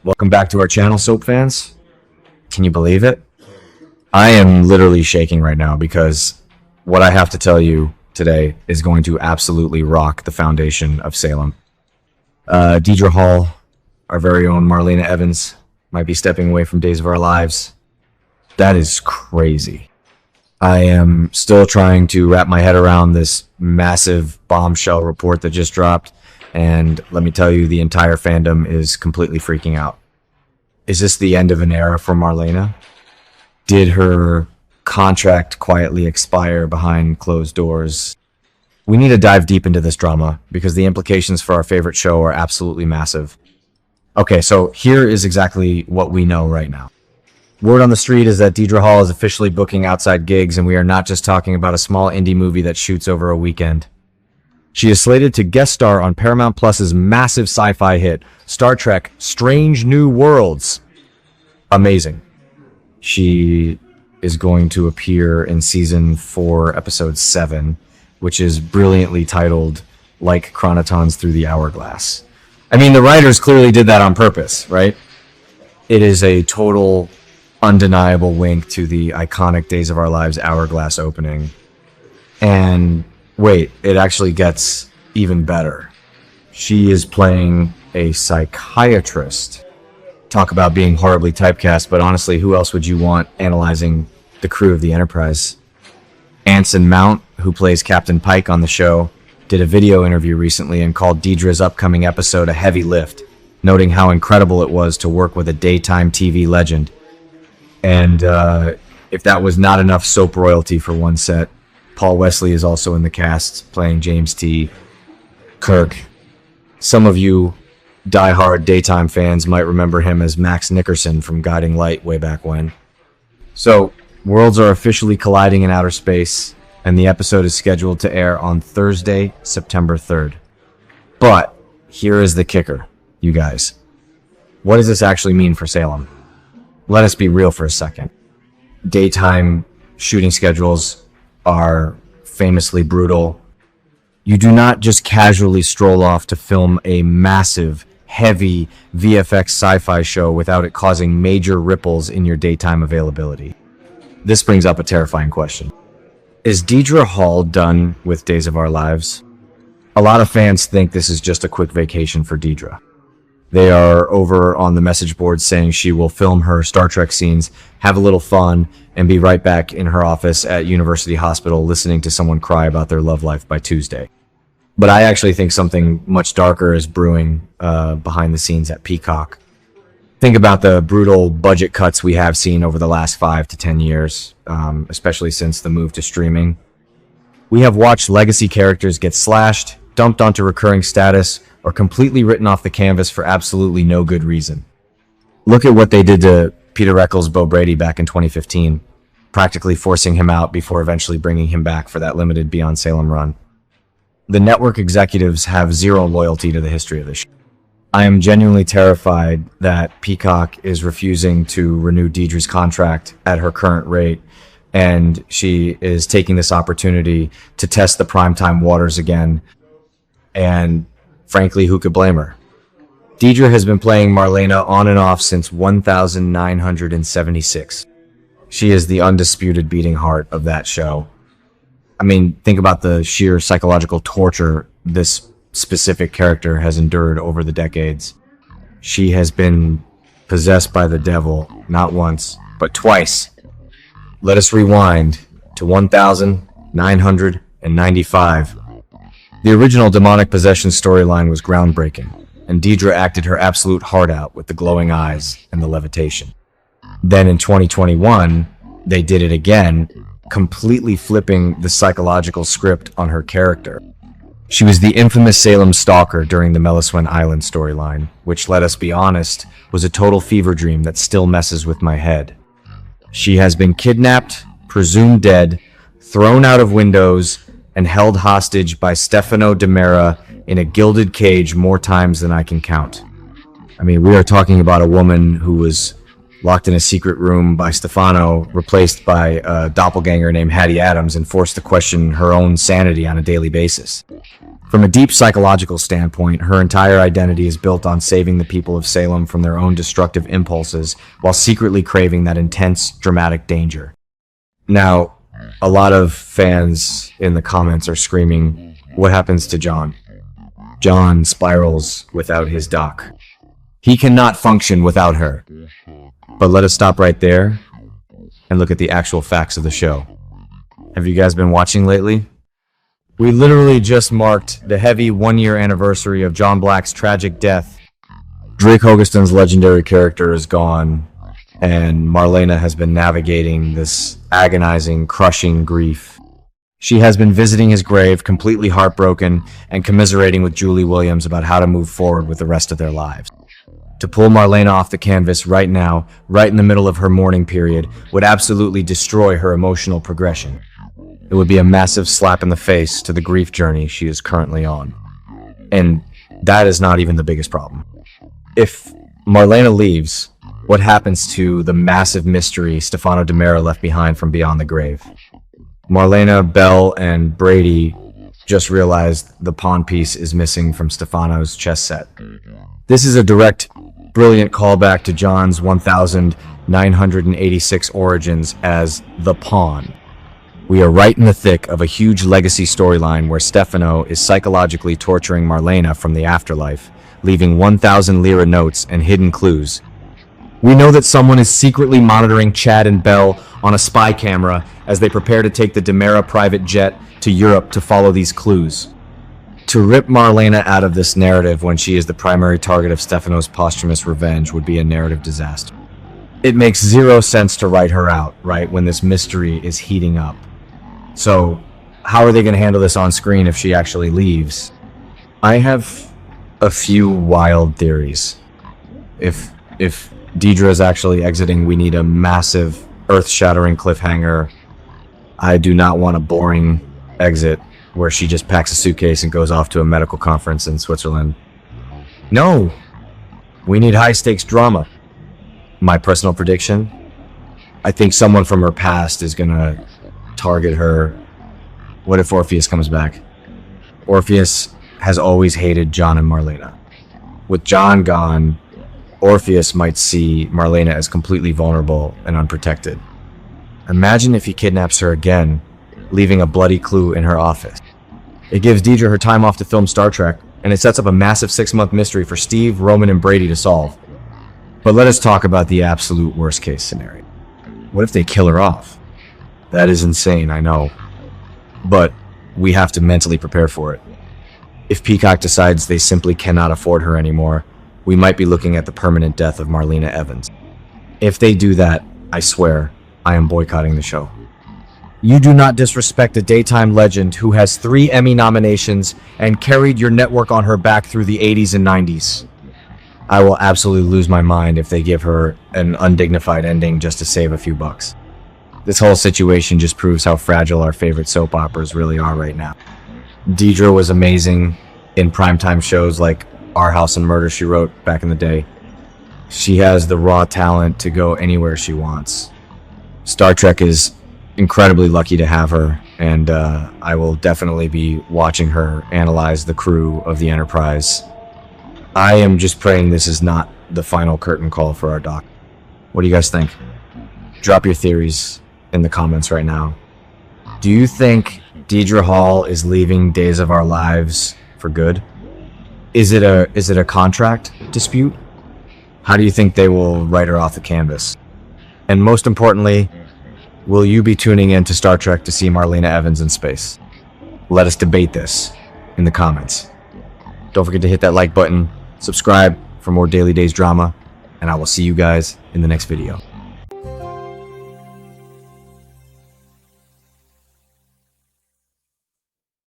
Welcome back to our channel, soap fans. Can you believe it? I am literally shaking right now because what I have to tell you today is going to absolutely rock the foundation of Salem. Deidre Hall, our very own Marlena Evans, might be stepping away from Days of Our Lives. That is crazy. I am still trying to wrap my head around this massive bombshell report that just dropped. And let me tell you, the entire fandom is completely freaking out. Is this the end of an era for Marlena? Did her contract quietly expire behind closed doors? We need to dive deep into this drama because the implications for our favorite show are absolutely massive. Okay, so here is exactly what we know right now. Word on the street is that Deidre Hall is officially booking outside gigs, and we are not just talking about a small indie movie that shoots over a weekend. She is slated to guest star on Paramount Plus's massive sci-fi hit, Star Trek: Strange New Worlds. Amazing. She is going to appear in Season 4, Episode 7, which is brilliantly titled, Like Chronotons Through the Hourglass. I mean, the writers clearly did that on purpose, right? It is a total, undeniable wink to the iconic Days of Our Lives Hourglass opening. And wait, it actually gets even better. She is playing a psychiatrist. Talk about being horribly typecast, but honestly, who else would you want analyzing the crew of the Enterprise? Anson Mount, who plays Captain Pike on the show, did a video interview recently and called Deidre's upcoming episode a heavy lift, noting how incredible it was to work with a daytime TV legend. And if that was not enough soap royalty for one set, Paul Wesley is also in the cast, playing James T. Kirk. Some of you die-hard daytime fans might remember him as Max Nickerson from Guiding Light way back when. So, worlds are officially colliding in outer space, and the episode is scheduled to air on Thursday, September 3rd. But, here is the kicker, you guys. What does this actually mean for Salem? Let us be real for a second. Daytime shooting schedules are famously brutal. You do not just casually stroll off to film a massive, heavy VFX sci-fi show without it causing major ripples in your daytime availability. This brings up a terrifying question. Is Deidre Hall done with Days of Our Lives? A lot of fans think this is just a quick vacation for Deidre. They are over on the message board saying she will film her Star Trek scenes, have a little fun, and be right back in her office at University Hospital listening to someone cry about their love life by Tuesday. But I actually think something much darker is brewing behind the scenes at Peacock. Think about the brutal budget cuts we have seen over the last 5 to 10 years, especially since the move to streaming. We have watched legacy characters get slashed, dumped onto recurring status, or completely written off the canvas for absolutely no good reason. Look at what they did to Peter Eccles' Bo Brady back in 2015, practically forcing him out before eventually bringing him back for that limited Beyond Salem run. The network executives have zero loyalty to the history of this show. I am genuinely terrified that Peacock is refusing to renew Deidre's contract at her current rate, and she is taking this opportunity to test the primetime waters again. And frankly, who could blame her? Deidre has been playing Marlena on and off since 1976. She is the undisputed beating heart of that show. I mean, think about the sheer psychological torture this specific character has endured over the decades. She has been possessed by the devil, not once, but twice. Let us rewind to 1995. The original demonic possession storyline was groundbreaking, and Deidre acted her absolute heart out with the glowing eyes and the levitation. Then in 2021, they did it again, completely flipping the psychological script on her character. She was the infamous Salem stalker during the Meliswen Island storyline, which, let us be honest, was a total fever dream that still messes with my head. She has been kidnapped, presumed dead, thrown out of windows, and held hostage by Stefano Demera in a gilded cage more times than I can count. I mean, we are talking about a woman who was locked in a secret room by Stefano, replaced by a doppelganger named Hattie Adams, and forced to question her own sanity on a daily basis. From a deep psychological standpoint, her entire identity is built on saving the people of Salem from their own destructive impulses while secretly craving that intense, dramatic danger. Now, a lot of fans in the comments are screaming, what happens to John? John spirals without his doc. He cannot function without her. But let us stop right there and look at the actual facts of the show. Have you guys been watching lately? We literally just marked the heavy one-year anniversary of John Black's tragic death. Drake Hogestyn's legendary character is gone, and Marlena has been navigating this agonizing, crushing grief. She has been visiting his grave, completely heartbroken, and commiserating with Julie Williams about how to move forward with the rest of their lives. To pull Marlena off the canvas right now, right in the middle of her mourning period, would absolutely destroy her emotional progression. It would be a massive slap in the face to the grief journey she is currently on. And that is not even the biggest problem. If Marlena leaves, what happens to the massive mystery Stefano DiMera left behind from beyond the grave? Marlena, Belle, and Brady just realized the pawn piece is missing from Stefano's chess set. This is a direct, brilliant callback to John's 1986 origins as the Pawn. We are right in the thick of a huge legacy storyline where Stefano is psychologically torturing Marlena from the afterlife, leaving 1,000 lira notes and hidden clues. We know that someone is secretly monitoring Chad and Belle on a spy camera as they prepare to take the DiMera private jet to Europe to follow these clues. To rip Marlena out of this narrative when she is the primary target of Stefano's posthumous revenge would be a narrative disaster. It makes zero sense to write her out, right, when this mystery is heating up. So, how are they going to handle this on screen if she actually leaves? I have a few wild theories. If Deidre is actually exiting, we need a massive, earth-shattering cliffhanger. I do not want a boring exit where she just packs a suitcase and goes off to a medical conference in Switzerland. No! We need high-stakes drama. My personal prediction? I think someone from her past is gonna target her. What if Orpheus comes back? Orpheus has always hated John and Marlena. With John gone, Orpheus might see Marlena as completely vulnerable and unprotected. Imagine if he kidnaps her again, leaving a bloody clue in her office. It gives Deidre her time off to film Star Trek, and it sets up a massive 6-month mystery for Steve, Roman, and Brady to solve. But let us talk about the absolute worst-case scenario. What if they kill her off? That is insane, I know. But we have to mentally prepare for it. If Peacock decides they simply cannot afford her anymore, we might be looking at the permanent death of Marlena Evans. If they do that, I swear, I am boycotting the show. You do not disrespect a daytime legend who has 3 Emmy nominations and carried your network on her back through the 80s and 90s. I will absolutely lose my mind if they give her an undignified ending just to save a few bucks. This whole situation just proves how fragile our favorite soap operas really are right now. Deidre was amazing in primetime shows like Our House and Murder, She Wrote back in the day. She has the raw talent to go anywhere she wants. Star Trek is incredibly lucky to have her, and I will definitely be watching her analyze the crew of the Enterprise. I am just praying this is not the final curtain call for our doc. What do you guys think? Drop your theories in the comments right now. Do you think Deidre Hall is leaving Days of Our Lives for good? Is it a contract dispute? How do you think they will write her off the canvas? And most importantly, will you be tuning in to Star Trek to see Marlena Evans in space? Let us debate this in the comments. Don't forget to hit that like button, subscribe for more Daily Days drama, and I will see you guys in the next video.